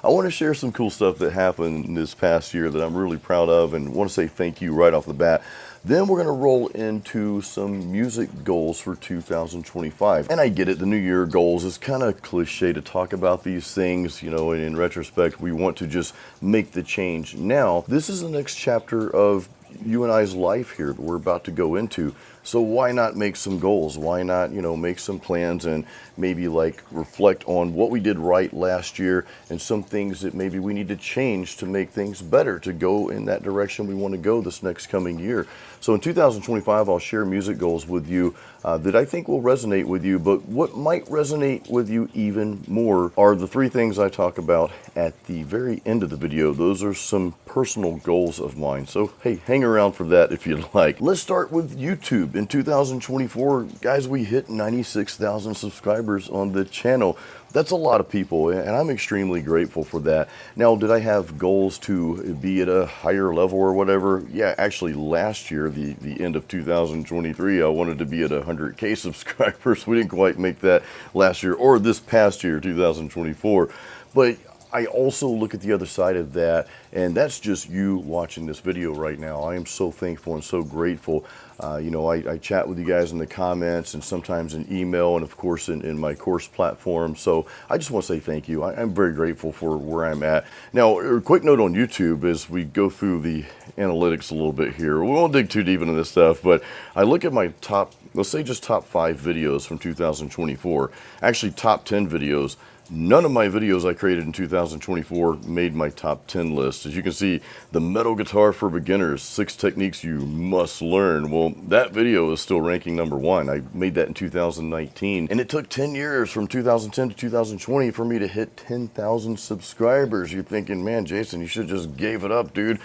I want to share some cool stuff that happened this past year that I'm really proud of and want to say thank you right off the bat. Then we're going to roll into some music goals for 2025. And I get it, the New Year goals is kind of cliche to talk about these things, and in retrospect, we want to just make the change now. This is the next chapter of you and I's life here that we're about to go into. So why not make some goals? Why not, make some plans and maybe reflect on what we did right last year and some things that maybe we need to change to make things better, to go in that direction we want to go this next coming year. So in 2025, I'll share music goals with you that I think will resonate with you, but what might resonate with you even more are the three things I talk about at the very end of the video. Those are some personal goals of mine. So hey, hang around for that if you'd like. Let's start with YouTube. In 2024, guys, we hit 96,000 subscribers on the channel. That's a lot of people, and I'm extremely grateful for that. Now, did I have goals to be at a higher level or whatever? Yeah, actually last year, the end of 2023, I wanted to be at 100K subscribers. We didn't quite make that last year or this past year, 2024. But I also look at the other side of that, and that's just you watching this video right now. I am so thankful and so grateful. I chat with you guys in the comments and sometimes in email and of course in my course platform. So I just want to say thank you. I'm very grateful for where I'm at. Now, a quick note on YouTube as we go through the analytics a little bit here. We won't dig too deep into this stuff, but I look at my top, let's say just top 5 videos from 2024, actually top 10 videos. None of my videos I created in 2024 made my top 10 list. As you can see, the metal guitar for beginners, 6 techniques you must learn. Well, that video is still ranking number 1. I made that in 2019, and it took 10 years from 2010 to 2020 for me to hit 10,000 subscribers. You're thinking, man, Jason, you should have just gave it up, dude.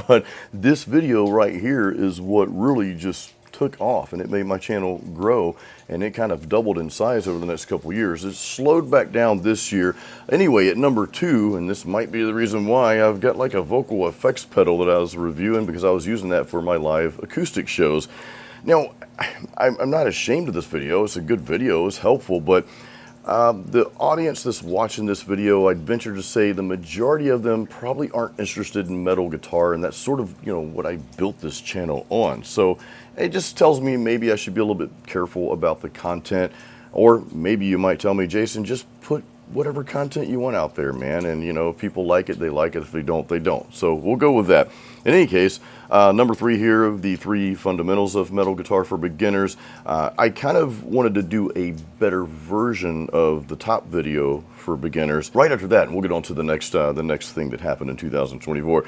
But this video right here is what really just took off, and it made my channel grow, and it kind of doubled in size over the next couple years. It slowed back down this year. Anyway, at number 2, and this might be the reason why, I've got like a vocal effects pedal that I was reviewing because I was using that for my live acoustic shows. Now, I'm not ashamed of this video. It's a good video. It's helpful, but the audience that's watching this video, I'd venture to say the majority of them probably aren't interested in metal guitar, and that's sort of, what I built this channel on. So it just tells me maybe I should be a little bit careful about the content, or maybe you might tell me, Jason, just put whatever content you want out there, man, and if people like it, they like it. If they don't, they don't. So we'll go with that. In any case, number 3 here, the 3 fundamentals of metal guitar for beginners. I kind of wanted to do a better version of the top video for beginners. Right after that, and we'll get on to the next thing that happened in 2024,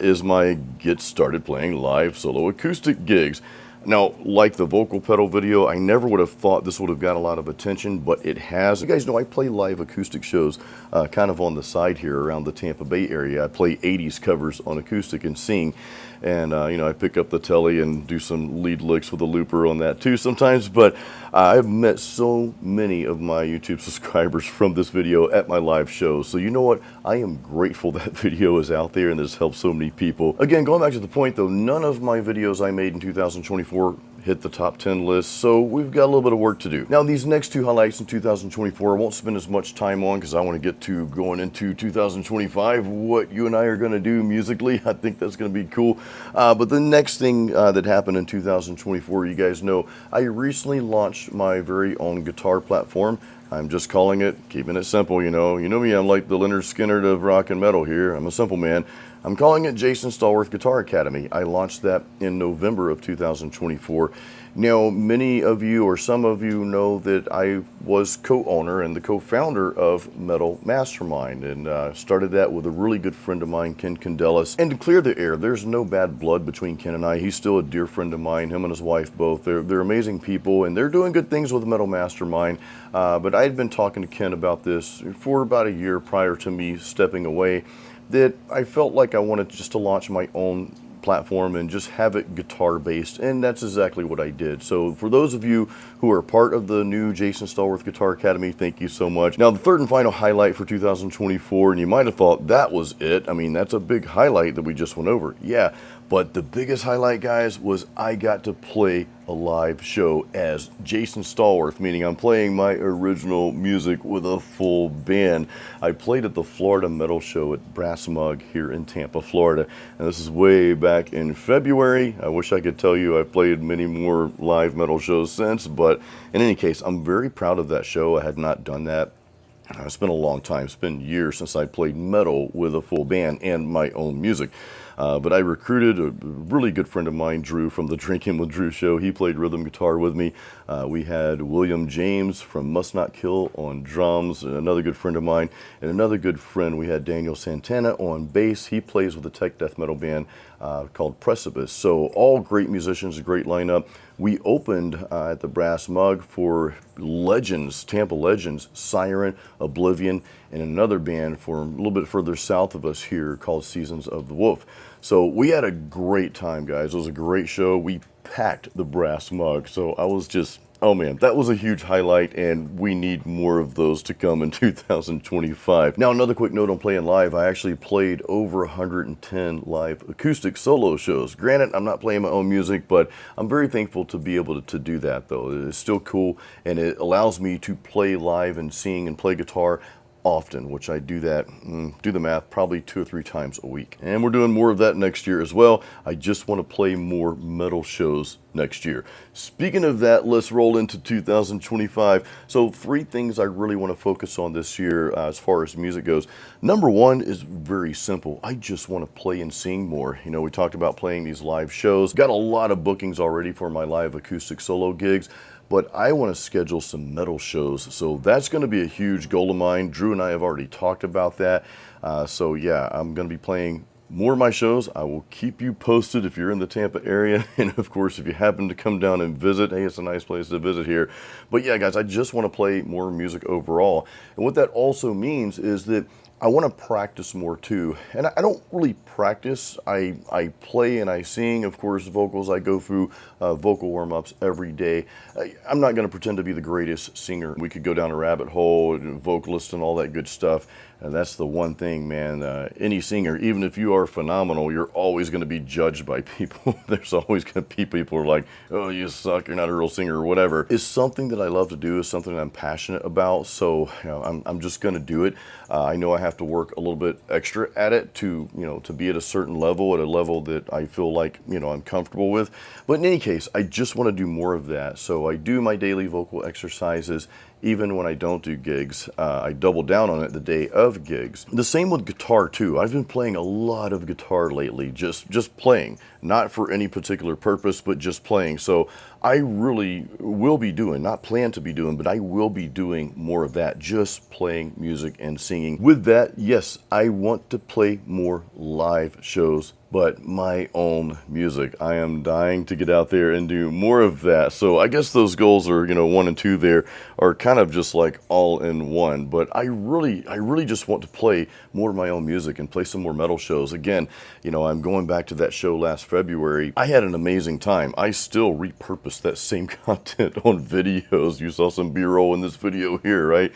is my get started playing live solo acoustic gigs. Now, like the vocal pedal video, I never would have thought this would have got a lot of attention, but it has. You guys know I play live acoustic shows kind of on the side here around the Tampa Bay area. I play 80s covers on acoustic and sing. And, I pick up the telly and do some lead licks with a looper on that too sometimes. But I've met so many of my YouTube subscribers from this video at my live shows. So you know what? I am grateful that video is out there and this helped so many people. Again, going back to the point though, none of my videos I made in 2024 hit the top 10 list, so we've got a little bit of work to do. Now, these next 2 highlights in 2024 I won't spend as much time on because I want to get to going into 2025, what you and I are going to do musically. I think that's going to be cool. But the next thing that happened in 2024, you guys know, I recently launched my very own guitar platform. I'm just calling it, keeping it simple, you know me, I'm like the Leonard Skinner of rock and metal here. I'm a simple man. I'm calling it Jason Stallworth Guitar Academy. I launched that in November of 2024. Now, many of you or some of you know that I was co-owner and the co-founder of Metal Mastermind, and started that with a really good friend of mine, Ken Candelas. And to clear the air, there's no bad blood between Ken and I. He's still a dear friend of mine, him and his wife both. They're amazing people, and they're doing good things with Metal Mastermind. But I had been talking to Ken about this for about a year prior to me stepping away, that I felt like I wanted just to launch my own platform and just have it guitar based, and that's exactly what I did. So for those of you who are part of the new Jason Stallworth Guitar Academy, thank you so much. Now, the third and final highlight for 2024, and you might have thought that was it. I mean, that's a big highlight that we just went over. Yeah, But the biggest highlight, guys, was I got to play a live show as Jason Stallworth, meaning I'm playing my original music with a full band. I played at the Florida Metal Show at Brass Mug here in Tampa, Florida. And this is way back in February. I wish I could tell you I've played many more live metal shows since, but in any case, I'm very proud of that show. I had not done that. It's been a long time. It's been years since I played metal with a full band and my own music. But I recruited a really good friend of mine, Drew, from the Drinking with Drew show. He played rhythm guitar with me. We had William James from Must Not Kill on drums, another good friend of mine. And another good friend, we had Daniel Santana on bass. He plays with a tech death metal band called Precipice. So all great musicians, a great lineup. We opened at the Brass Mug for legends, Tampa legends, Siren, Oblivion, and another band for a little bit further south of us here called Seasons of the Wolf. So we had a great time, guys. It was a great show. We packed the Brass Mug. So I was just, oh man, that was a huge highlight, and we need more of those to come in 2025. Now, another quick note on playing live. I actually played over 110 live acoustic solo shows. Granted, I'm not playing my own music, but I'm very thankful to be able to do that, though. It's still cool, and it allows me to play live and sing and play guitar often, which I do that, do the math, probably 2 or 3 times a week. And we're doing more of that next year as well. I just want to play more metal shows next year. Speaking of that, let's roll into 2025. So 3 things I really want to focus on this year as far as music goes. Number 1 is very simple. I just want to play and sing more. You know, we talked about playing these live shows. Got a lot of bookings already for my live acoustic solo gigs, but I want to schedule some metal shows. So that's going to be a huge goal of mine. Drew and I have already talked about that. So yeah, I'm going to be playing more of my shows. I will keep you posted if you're in the Tampa area. And of course, if you happen to come down and visit, hey, it's a nice place to visit here. But yeah, guys, I just want to play more music overall. And what that also means is that I want to practice more too. And I don't really practice. I play and I sing, of course, vocals. I go through vocal warm-ups every day. I'm not going to pretend to be the greatest singer. We could go down a rabbit hole, vocalist and all that good stuff. And that's the one thing, man, any singer, even if you are phenomenal, you're always going to be judged by people. There's always going to be people who are like, oh, you suck, you're not a real singer or whatever. It's something that I love to do. It's something that I'm passionate about. So, you know, I'm just going to do it. I know I have to work a little bit extra at it to, you know, to be at a certain level, at a level that I feel like, you know, I'm comfortable with. But in any case, I just want to do more of that. So I do my daily vocal exercises. Even when I don't do gigs, I double down on it the day of gigs. The same with guitar too. I've been playing a lot of guitar lately, just playing, not for any particular purpose, but just playing. So I really will be doing, not plan to be doing, but I will be doing more of that, just playing music and singing. With that, yes, I want to play more live shows, but my own music. I am dying to get out there and do more of that. So I guess those goals are, you know, 1 and 2 there are kind of just like all in one. But I really just want to play more of my own music and play some more metal shows. Again, you know, I'm going back to that show last February. I had an amazing time. I still repurpose that same content on videos. You saw some B-roll in this video here, right?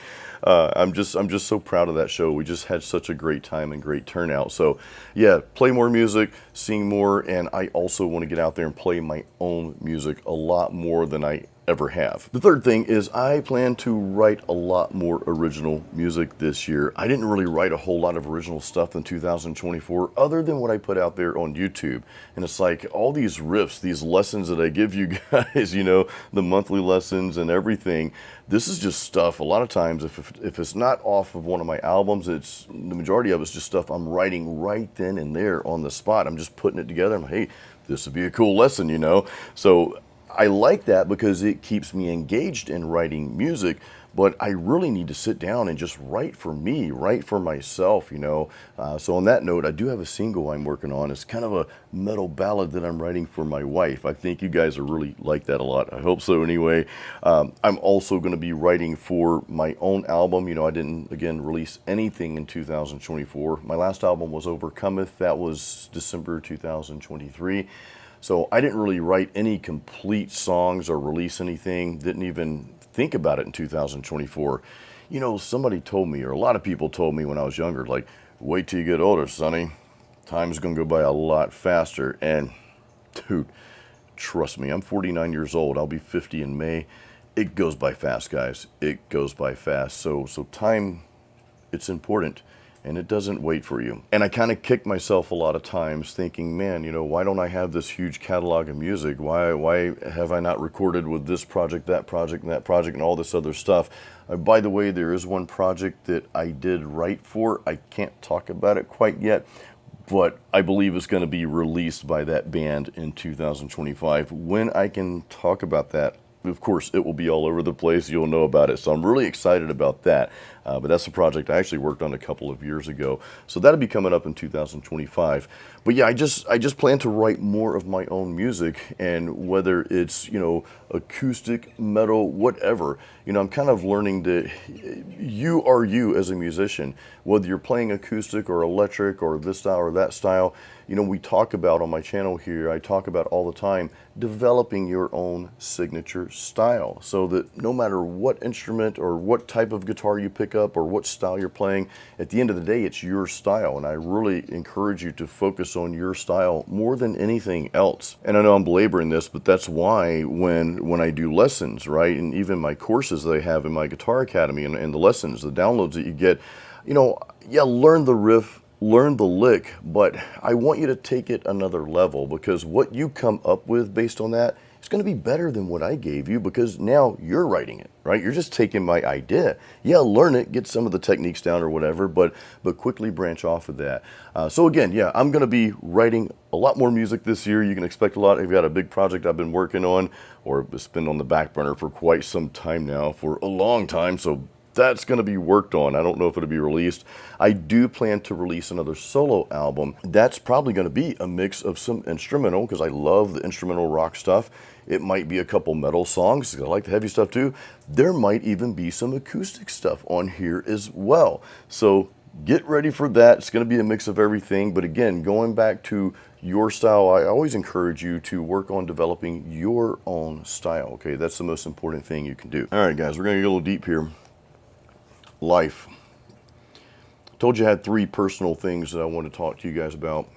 I'm just so proud of that show. We just had such a great time and great turnout. So yeah, play more music, sing more, and I also want to get out there and play my own music a lot more than I ever have. The third thing is I plan to write a lot more original music this year. I didn't really write a whole lot of original stuff in 2024 other than what I put out there on YouTube. And it's like all these riffs, these lessons that I give you guys, you know, the monthly lessons and everything. This is just stuff, a lot of times, if it's not off of one of my albums, it's the majority of it's just stuff I'm writing right then and there on the spot. I'm just putting it together. I'm like, hey, this would be a cool lesson, you know? So I like that because it keeps me engaged in writing music, but I really need to sit down and just write for me, write for myself, you know. So on that note, I do have a single I'm working on. It's kind of a metal ballad that I'm writing for my wife. I think you guys are really like that a lot. I hope so anyway. I'm also going to be writing for my own album. You know, I didn't, again, release anything in 2024. My last album was Overcometh. That was December 2023. So I didn't really write any complete songs or release anything, didn't even think about it in 2024. You know, somebody told me, or a lot of people told me when I was younger, like, wait till you get older, Sonny. time's going to go by a lot faster. And dude, trust me, I'm 49 years old. I'll be 50 in May. It goes by fast, guys. It goes by fast. So time, it's important, and it doesn't wait for you. And I kind of kick myself a lot of times thinking, man, you know, why don't I have this huge catalog of music? Why have I not recorded with this project, and that project, and all this other stuff? By the way, there is one project that I did write for. I can't talk about it quite yet, but I believe it's going to be released by that band in 2025. When I can talk about that, of course, it will be all over the place. You'll know about it. So I'm really excited about that. But that's a project I actually worked on a couple of years ago. So that'll be coming up in 2025. But yeah, I just plan to write more of my own music, and whether it's, you know, acoustic, metal, whatever, you know, I'm kind of learning that you are you as a musician, whether you're playing acoustic or electric or this style or that style. You know, we talk about on my channel here, I talk about all the time, developing your own signature style, so that no matter what instrument or what type of guitar you pick up or what style you're playing, at the end of the day, it's your style. And I really encourage you to focus on your style more than anything else. And I know I'm belaboring this, but that's why when I do lessons, right, and even my courses that I have in my Guitar Academy, and the lessons, the downloads that you get, you know, yeah, learn the riff, learn the lick, but I want you to take it another level, because what you come up with based on that is going to be better than what I gave you, because now you're writing it, right? You're just taking my idea. Yeah, learn it, get some of the techniques down or whatever, but quickly branch off of that. So again, yeah, I'm going to be writing a lot more music this year. You can expect a lot. I've got a big project I've been working on, or it's been on the back burner for quite some time now, for a long time. So that's going to be worked on. I don't know if it'll be released. I do plan to release another solo album. That's probably going to be a mix of some instrumental, because I love the instrumental rock stuff. It might be a couple metal songs, because I like the heavy stuff too. There might even be some acoustic stuff on here as well. So get ready for that. It's going to be a mix of everything. But again, going back to your style, I always encourage you to work on developing your own style. Okay, that's the most important thing you can do. All right, guys, we're going to get a little deep here. Life. I told you I had 3 personal things that I want to talk to you guys about.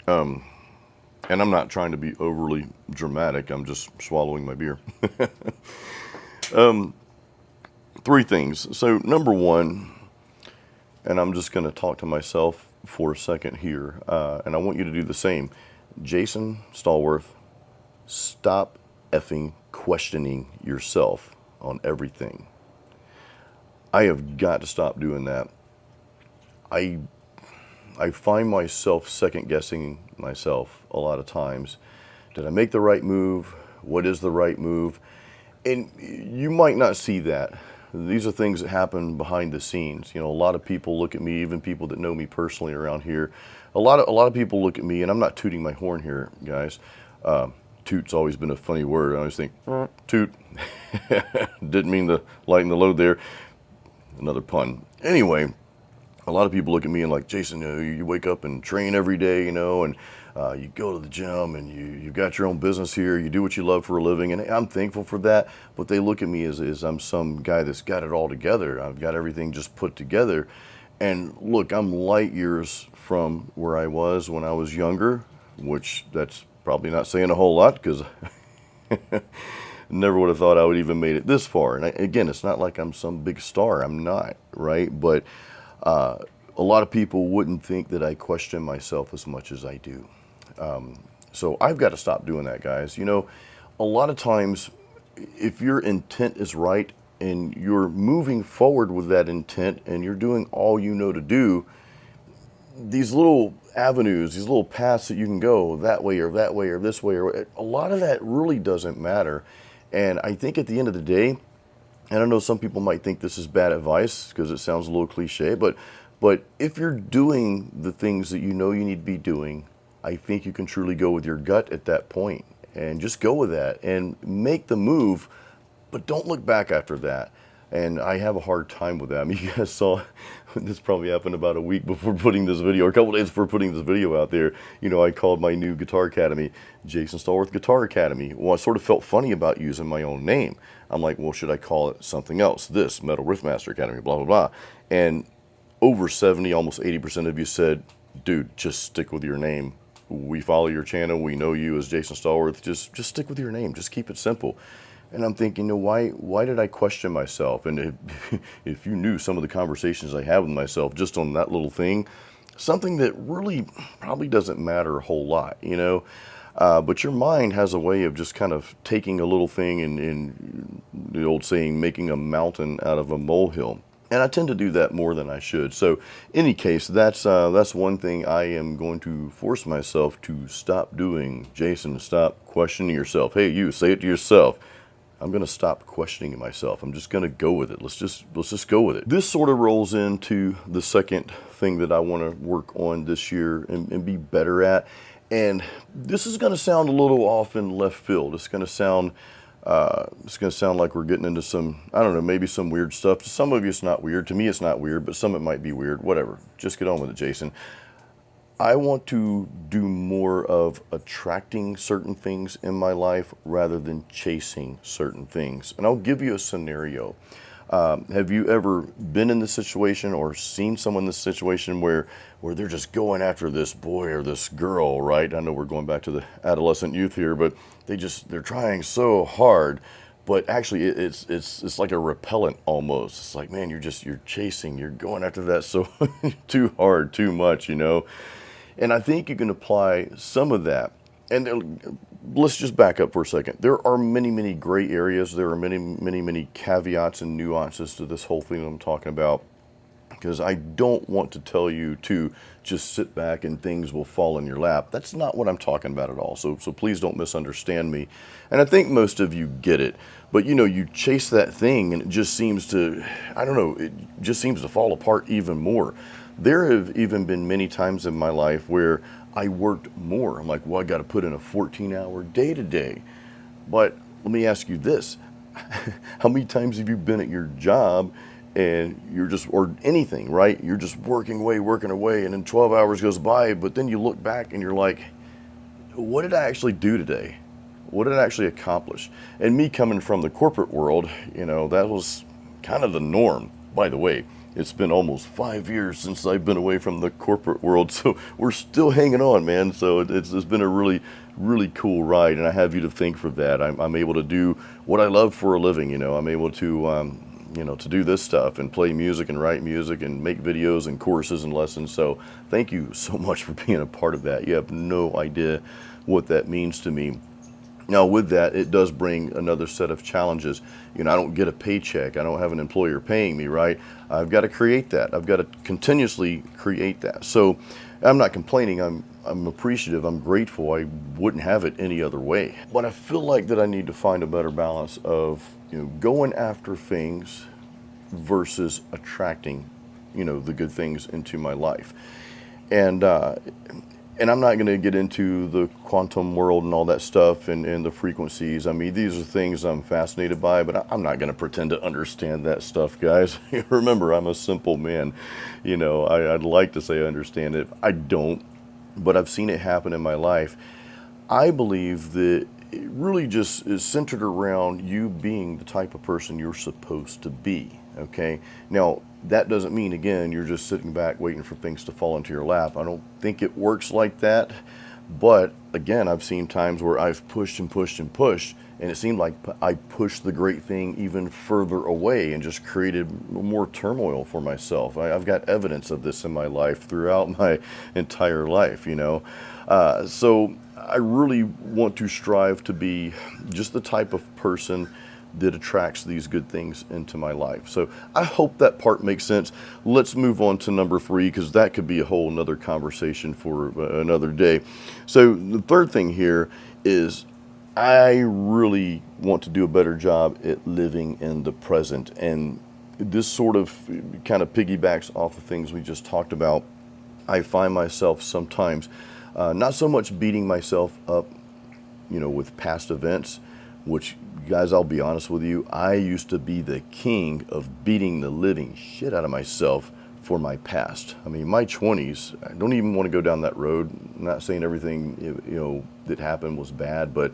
And I'm not trying to be overly dramatic. I'm just swallowing my beer. 3 things. So number 1, and I'm just going to talk to myself for a second here, and I want you to do the same. Jason Stallworth, stop effing questioning yourself on everything. I have got to stop doing that. I find myself second guessing myself a lot of times. Did I make the right move? What is the right move? And you might not see that. These are things that happen behind the scenes. You know, a lot of people look at me, even people that know me personally around here. A lot of people look at me, and I'm not tooting my horn here, guys. Toot's always been a funny word. I always think, toot. Didn't mean to lighten the load there. Another pun. Anyway, a lot of people look at me and like, Jason, you wake up and train every day, you know, and you go to the gym, and you've got your own business here. You do what you love for a living, and I'm thankful for that. But they look at me as I'm some guy that's got it all together. I've got everything just put together. And look, I'm light years from where I was when I was younger, which that's probably not saying a whole lot, because never would have thought I would even made it this far. And again, it's not like I'm some big star. I'm not, right? But a lot of people wouldn't think that I question myself as much as I do. So I've got to stop doing that, guys. You know, a lot of times, if your intent is right and you're moving forward with that intent and you're doing all you know to do, these little avenues, these little paths that you can go that way or this way, or a lot of that really doesn't matter. And I think at the end of the day, and I know some people might think this is bad advice because it sounds a little cliche, but if you're doing the things that you know you need to be doing, I think you can truly go with your gut at that point and just go with that and make the move, but don't look back after that. And I have a hard time with that. I mean, you guys saw, this probably happened about a week before putting this video, or a couple days before putting this video out there. You know, I called my new Guitar Academy Jason Stallworth Guitar Academy. Well, I sort of felt funny about using my own name. I'm like, well, should I call it something else? This, Metal Riffmaster Academy, blah, blah, blah. And over 70, almost 80% of you said, dude, just stick with your name. We follow your channel. We know you as Jason Stallworth. Just stick with your name. Just keep it simple. And I'm thinking, why did I question myself? And if you knew some of the conversations I have with myself just on that little thing, something that really probably doesn't matter a whole lot, but your mind has a way of just kind of taking a little thing and the old saying, making a mountain out of a molehill. And I tend to do that more than I should. So, any case, that's one thing I am going to force myself to stop doing. Jason, stop questioning yourself. Hey, you, say it to yourself. I'm going to stop questioning myself. I'm just going to go with it. Let's just go with it. This sort of rolls into the second thing that I want to work on this year and be better at. And this is going to sound a little off in left field. It's going to sound like we're getting into some, I don't know, maybe some weird stuff. To some of you, it's not weird. To me, it's not weird, but some it might be weird. Whatever. Just get on with it, Jason. I want to do more of attracting certain things in my life rather than chasing certain things. And I'll give you a scenario. Have you ever been in this situation or seen someone in this situation where they're just going after this boy or this girl, right? I know we're going back to the adolescent youth here, but they're trying so hard, but actually it's like a repellent almost. It's like, man, you're chasing, you're going after that so too hard, too much, And I think you can apply some of that. And let's just back up for a second. There are many, many gray areas. There are many, many, many caveats and nuances to this whole thing that I'm talking about. Because I don't want to tell you to just sit back and things will fall in your lap. That's not what I'm talking about at all. So please don't misunderstand me. And I think most of you get it. But you chase that thing and it just seems to, I don't know, it just seems to fall apart even more. There have even been many times in my life where I worked more. I'm like, well, I got to put in a 14-hour day today. But let me ask you this. How many times have you been at your job and you're just, or anything, right? You're just working away, and then 12 hours goes by, but then you look back and you're like, what did I actually do today? What did I actually accomplish? And me coming from the corporate world, that was kind of the norm. By the way, it's been almost 5 years since I've been away from the corporate world, so we're still hanging on, man. So it's been a really, really cool ride, and I have you to thank for that. I'm able to do what I love for a living. I'm able to, to do this stuff and play music and write music and make videos and courses and lessons. So thank you so much for being a part of that. You have no idea what that means to me. Now, with that, it does bring another set of challenges. I don't get a paycheck. I don't have an employer paying me, right? I've got to create that. I've got to continuously create that. So I'm not complaining. I'm appreciative. I'm grateful. I wouldn't have it any other way. But I feel like that I need to find a better balance of, going after things versus attracting, the good things into my life. And I'm not going to get into the quantum world and all that stuff and the frequencies. I mean, these are things I'm fascinated by, but I'm not going to pretend to understand that stuff, guys. Remember, I'm a simple man. I'd like to say I understand it. I don't, but I've seen it happen in my life. I believe that it really just is centered around you being the type of person you're supposed to be, okay? Now, that doesn't mean, again, you're just sitting back waiting for things to fall into your lap. I don't think it works like that. But, again, I've seen times where I've pushed and pushed and pushed, and it seemed like I pushed the great thing even further away and just created more turmoil for myself. I've got evidence of this in my life throughout my entire life, So I really want to strive to be just the type of person that attracts these good things into my life. So I hope that part makes sense. Let's move on to number 3, because that could be a whole nother conversation for another day. So the third thing here is I really want to do a better job at living in the present. And this sort of kind of piggybacks off of things we just talked about. I find myself sometimes not so much beating myself up, with past events, which, guys, I'll be honest with you, I used to be the king of beating the living shit out of myself for my past. I mean, my 20s, I don't even want to go down that road. I'm not saying everything, that happened was bad, but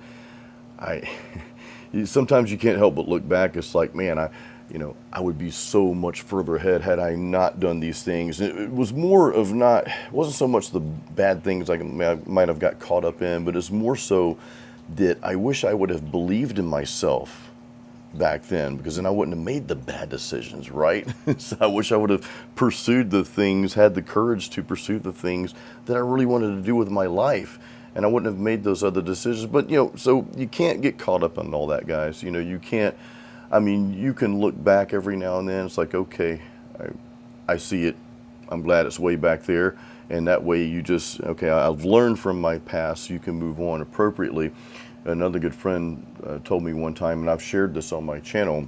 sometimes you can't help but look back. It's like, man, I would be so much further ahead had I not done these things. It was more of not, it wasn't so much the bad things I might have got caught up in, but it's more so that I wish I would have believed in myself back then, because then I wouldn't have made the bad decisions, right? So I wish I would have pursued the things, had the courage to pursue the things that I really wanted to do with my life. And I wouldn't have made those other decisions. But, so you can't get caught up on all that, guys. You can't, you can look back every now and then. It's like, okay, I see it. I'm glad it's way back there. And that way you just, okay, I've learned from my past, so you can move on appropriately. Another good friend told me one time, and I've shared this on my channel,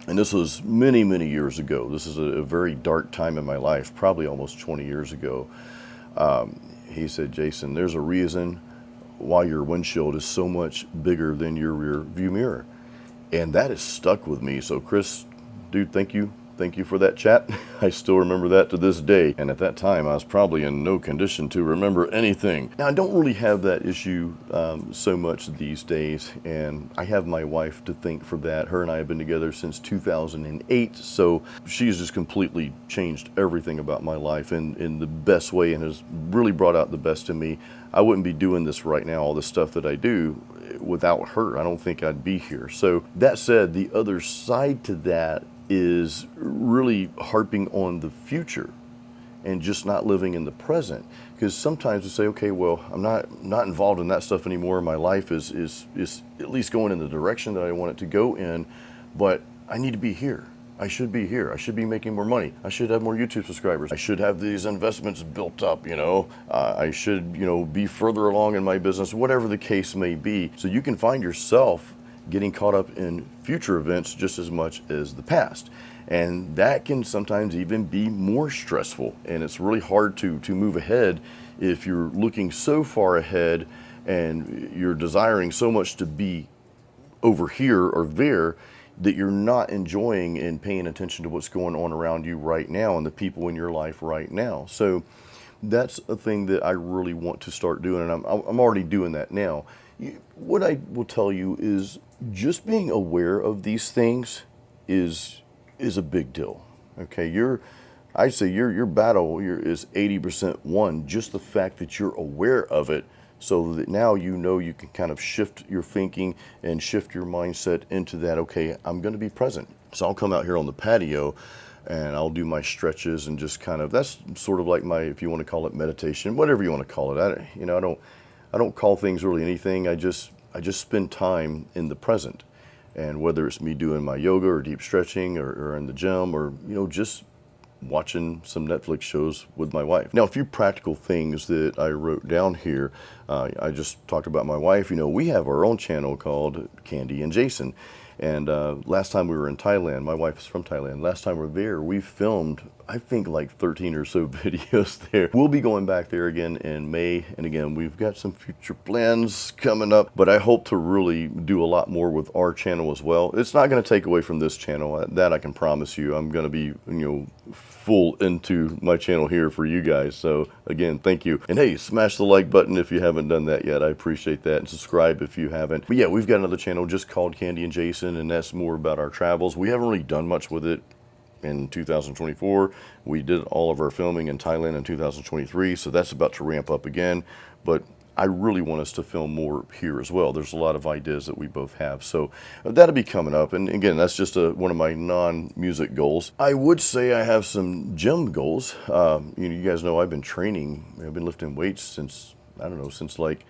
and this was many, many years ago. This is a very dark time in my life, probably almost 20 years ago. He said, Jason, there's a reason why your windshield is so much bigger than your rear view mirror. And that has stuck with me. So Chris, dude, thank you. Thank you for that chat. I still remember that to this day. And at that time, I was probably in no condition to remember anything. Now, I don't really have that issue so much these days. And I have my wife to thank for that. Her and I have been together since 2008. So she's just completely changed everything about my life in the best way, and has really brought out the best in me. I wouldn't be doing this right now, all the stuff that I do, without her. I don't think I'd be here. So that said, the other side to that is really harping on the future and just not living in the present. Because sometimes we say, okay, well, I'm not involved in that stuff anymore. My life is at least going in the direction that I want it to go in, but I need to be here. I should be here. I should be making more money. I should have more YouTube subscribers. I should have these investments built up, I should, be further along in my business, whatever the case may be. So you can find yourself getting caught up in future events just as much as the past. And that can sometimes even be more stressful. And it's really hard to move ahead if you're looking so far ahead and you're desiring so much to be over here or there that you're not enjoying and paying attention to what's going on around you right now and the people in your life right now. So that's a thing that I really want to start doing, and I'm already doing that now. What I will tell you is just being aware of these things is a big deal. Okay, I'd say your battle is 80% won. Just the fact that you're aware of it, so that now you can kind of shift your thinking and shift your mindset into that. Okay, I'm going to be present. So I'll come out here on the patio and I'll do my stretches and just kind of, that's sort of like my, if you want to call it meditation, whatever you want to call it. I don't call things really anything. I just spend time in the present. And whether it's me doing my yoga or deep stretching or in the gym or, just watching some Netflix shows with my wife. Now, a few practical things that I wrote down here. I just talked about my wife. We have our own channel called Candy and Jason. And last time we were in Thailand, my wife is from Thailand. Last time we were there, we filmed, I think, like 13 or so videos there. We'll be going back there again in May. And again, we've got some future plans coming up, but I hope to really do a lot more with our channel as well. It's not going to take away from this channel. That I can promise you. I'm going to be, full into my channel here for you guys. So again, thank you. And hey, smash the like button if you haven't done that yet. I appreciate that. And subscribe if you haven't. But yeah, we've got another channel just called Candy and Jason, and that's more about our travels. We haven't really done much with it in 2024. We did all of our filming in Thailand in 2023, so that's about to ramp up again. But I really want us to film more here as well. There's a lot of ideas that we both have. So that'll be coming up. And again, that's just one of my non-music goals. I would say I have some gym goals. You guys know I've been training. I've been lifting weights since like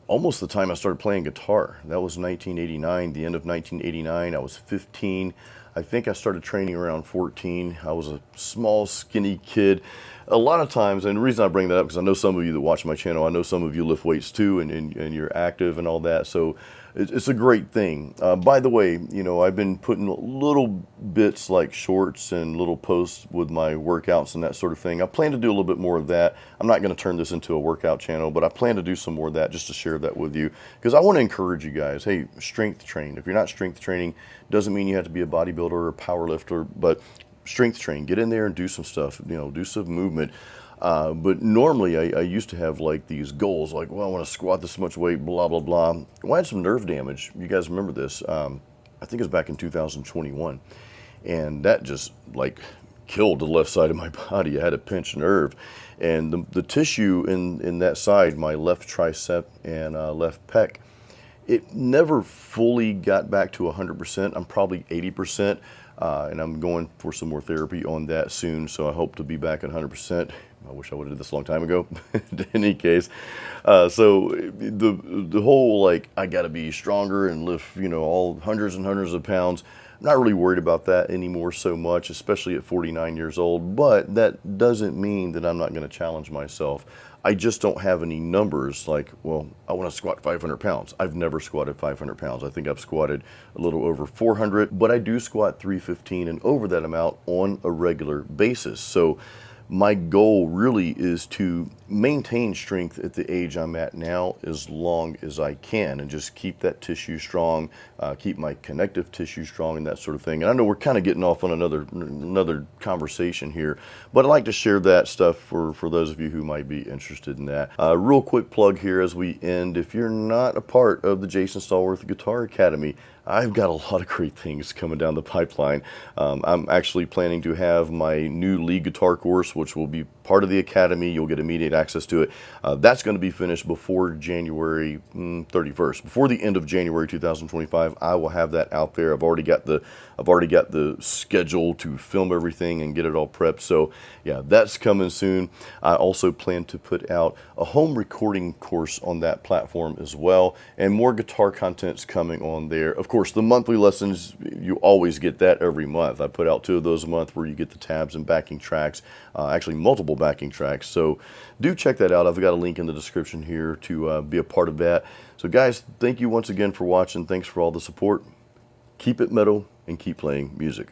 almost the time I started playing guitar. That was 1989, the end of 1989. I was 15. I think I started training around 14. I was a small, skinny kid. A lot of times, and the reason I bring that up, because I know some of you that watch my channel, I know some of you lift weights too, and you're active and all that, so it's a great thing. By the way, I've been putting little bits like shorts and little posts with my workouts and that sort of thing. I plan to do a little bit more of that. I'm not going to turn this into a workout channel, but I plan to do some more of that just to share that with you, because I want to encourage you guys, hey, strength train. If you're not strength training, doesn't mean you have to be a bodybuilder or a power lifter, but strength train, get in there and do some stuff, do some movement. But normally I used to have like these goals, like, well, I want to squat this much weight, blah, blah, blah. Well, I had some nerve damage. You guys remember this. I think it was back in 2021. and that just like killed the left side of my body. I had a pinched nerve, and the tissue in that side, my left tricep and left pec, it never fully got back to 100%. I'm probably 80%, and I'm going for some more therapy on that soon, so I hope to be back at 100%. I wish I would have did this a long time ago. In any case, so the whole like I got to be stronger and lift, you know, all hundreds and hundreds of pounds. I'm not really worried about that anymore so much, especially at 49 years old. But that doesn't mean that I'm not going to challenge myself. I just don't have any numbers like, well, I want to squat 500 pounds. I've never squatted 500 pounds. I think I've squatted a little over 400, but I do squat 315 and over that amount on a regular basis. So my goal really is to maintain strength at the age I'm at now as long as I can, and just keep that tissue strong, keep my connective tissue strong, and that sort of thing. And I know we're kind of getting off on another conversation here, but I'd like to share that stuff for those of you who might be interested in that. Real quick plug here as we end. If you're not a part of the Jason Stallworth Guitar Academy, I've got a lot of great things coming down the pipeline. I'm actually planning to have my new lead guitar course, which will be part of the academy. You'll get immediate access to it. That's going to be finished before January 31st. Before the end of January 2025, I will have that out there. I've already got the schedule to film everything and get it all prepped. So yeah, that's coming soon. I also plan to put out a home recording course on that platform as well, and more guitar content's coming on there. Of course, the monthly lessons, you always get that every month. I put out 2 of those a month where you get the tabs and backing tracks, actually multiple backing tracks. So do check that out. I've got a link in the description here to be a part of that. So guys, thank you once again for watching. Thanks for all the support. Keep it metal and keep playing music.